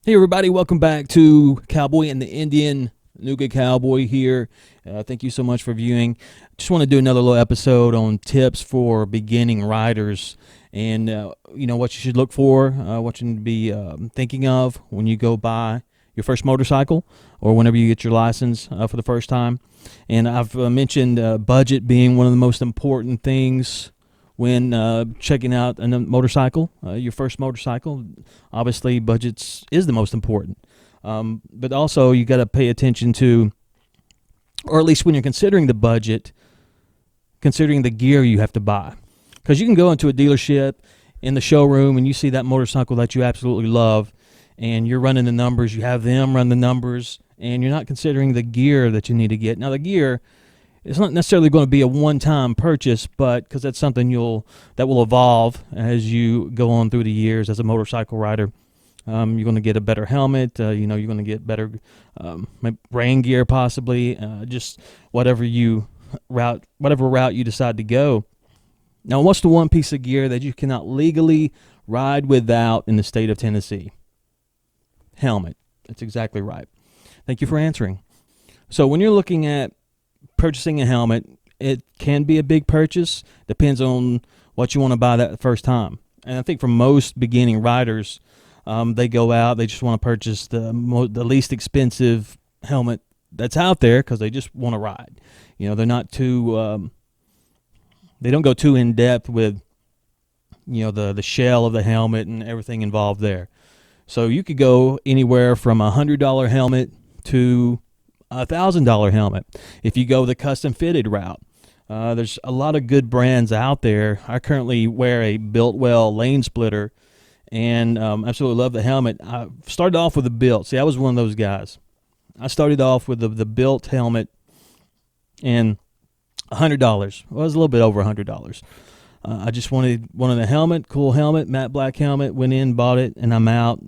Hey everybody, welcome back to Cowboy and the Indian. Nooga Cowboy here. Thank you so much for viewing. Just want to do another little episode on tips for beginning riders, and what you should look for, what you need to be thinking of when you go buy your first motorcycle or whenever you get your license for the first time. And I've mentioned budget being one of the most important things when checking out a motorcycle, your first motorcycle. Obviously, budgets is the most important. But also, you got to pay attention to, or at least when you're considering the budget, considering the gear you have to buy. Because you can go into a dealership in the showroom and you see that motorcycle that you absolutely love, and you're running the numbers, you have them run the numbers, and you're not considering the gear that you need to get. Now, the gear, it's not necessarily going to be a one-time purchase, but because that's something that will evolve as you go on through the years as a motorcycle rider. You're going to get a better helmet. You're going to get better rain gear, possibly. Just whatever route you decide to go. Now, what's the one piece of gear that you cannot legally ride without in the state of Tennessee? Helmet. That's exactly right. Thank you for answering. So when you're looking at purchasing a helmet, it can be a big purchase. Depends on what you want to buy that first time. And I think for most beginning riders, they go out, they just want to purchase the least expensive helmet that's out there because they just want to ride. They're not too they don't go too in depth with the shell of the helmet and everything involved there. So you could go anywhere from $100 helmet to $1,000 helmet if you go the custom fitted route. There's a lot of good brands out there. I currently wear a Biltwell lane splitter, and absolutely love the helmet. I started off with a Bilt. See, I was one of those guys. I started off with the Bilt helmet, and $100. Well, it was a little bit over $100. I just wanted a helmet, cool helmet, matte black helmet. Went in, bought it, and I'm out.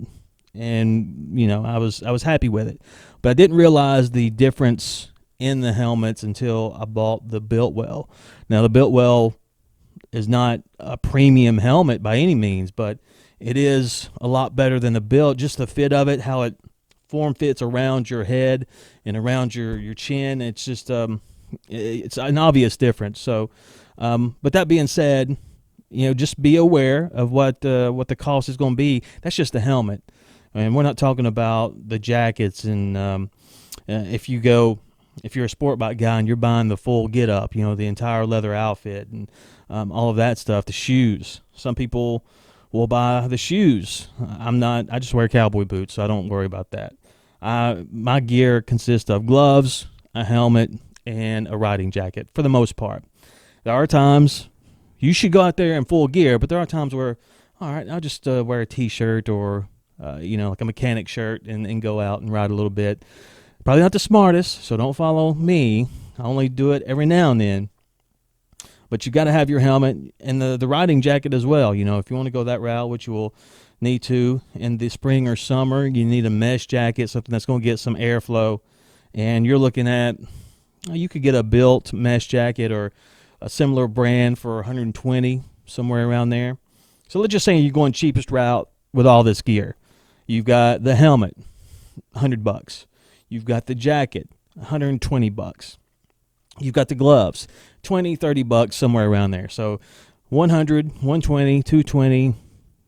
And I was happy with it, but I didn't realize the difference in the helmets until I bought the Biltwell. Now, the Biltwell is not a premium helmet by any means, but it is a lot better than the Bilt. Just the fit of it, how it form fits around your head and around your chin. It's just it's an obvious difference. So, but that being said, just be aware of what the cost is going to be. That's just the helmet. And we're not talking about the jackets, and if you're a sport bike guy and you're buying the full get up, the entire leather outfit and all of that stuff, the shoes. Some people will buy the shoes. I'm not. I just wear cowboy boots, so I don't worry about that. My gear consists of gloves, a helmet, and a riding jacket for the most part. There are times you should go out there in full gear, but there are times where, all right, I'll just wear a t-shirt or like a mechanic shirt and go out and ride a little bit. Probably not the smartest, so don't follow me. I only do it every now and then. But you got to have your helmet and the riding jacket as well. If you want to go that route, which you will need to in the spring or summer, you need a mesh jacket, something that's going to get some airflow. And you're looking at, you could get a Bilt mesh jacket or a similar brand for $120, somewhere around there. So let's just say you're going cheapest route with all this gear. You've got the helmet, $100. You've got the jacket, $120. You've got the gloves, $20, $30, somewhere around there. So 100, 120, 220.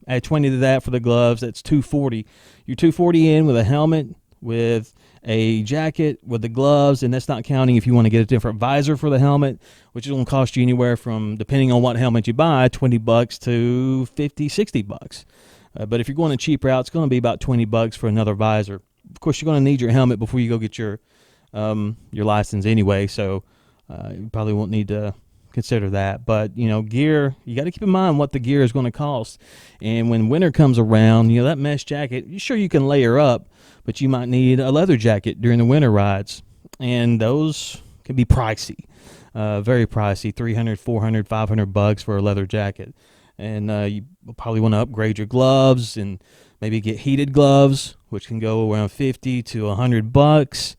Add 20 to that for the gloves. That's $240. You're $240 in with a helmet, with a jacket, with the gloves, and that's not counting if you want to get a different visor for the helmet, which is going to cost you anywhere from, depending on what helmet you buy, $20 to $50, $60. But if you're going a cheap route, it's going to be about $20 for another visor. Of course, you're going to need your helmet before you go get your license anyway, so you probably won't need to consider that. But gear, you got to keep in mind what the gear is going to cost. And when winter comes around, that mesh jacket, sure, you can layer up, but you might need a leather jacket during the winter rides, and those can be pricey, very pricey, $300, $400, $500 for a leather jacket. And you probably want to upgrade your gloves and maybe get heated gloves, which can go around $50 to $100.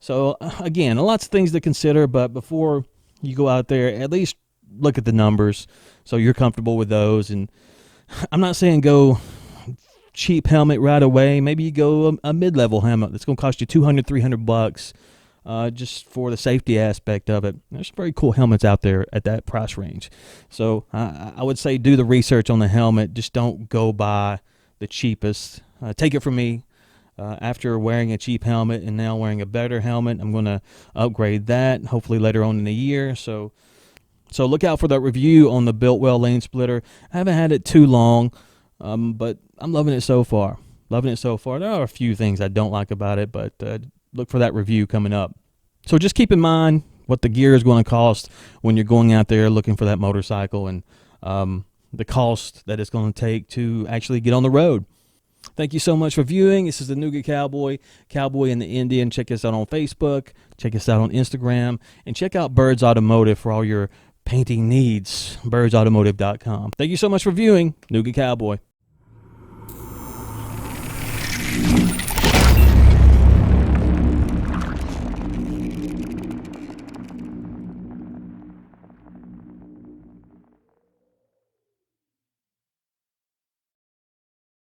So again, lots of things to consider, but before you go out there, at least look at the numbers so you're comfortable with those. And I'm not saying go cheap helmet right away, maybe you go a mid-level helmet that's going to cost you $200-$300 just for the safety aspect of it. There's very cool helmets out there at that price range. So I would say do the research on the helmet. Just don't go buy the cheapest. Take it from me. After wearing a cheap helmet and now wearing a better helmet, I'm going to upgrade that hopefully later on in the year. So look out for that review on the Biltwell lane splitter. I haven't had it too long, but I'm loving it so far. There are a few things I don't like about it, but look for that review coming up. So just keep in mind what the gear is going to cost when you're going out there looking for that motorcycle, and the cost that it's going to take to actually get on the road. Thank you so much for viewing. This is the Nooga Cowboy, Cowboy and the Indian. Check us out on Facebook. Check us out on Instagram. And check out Birds Automotive for all your painting needs. birdsautomotive.com. Thank you so much for viewing. Nooga Cowboy.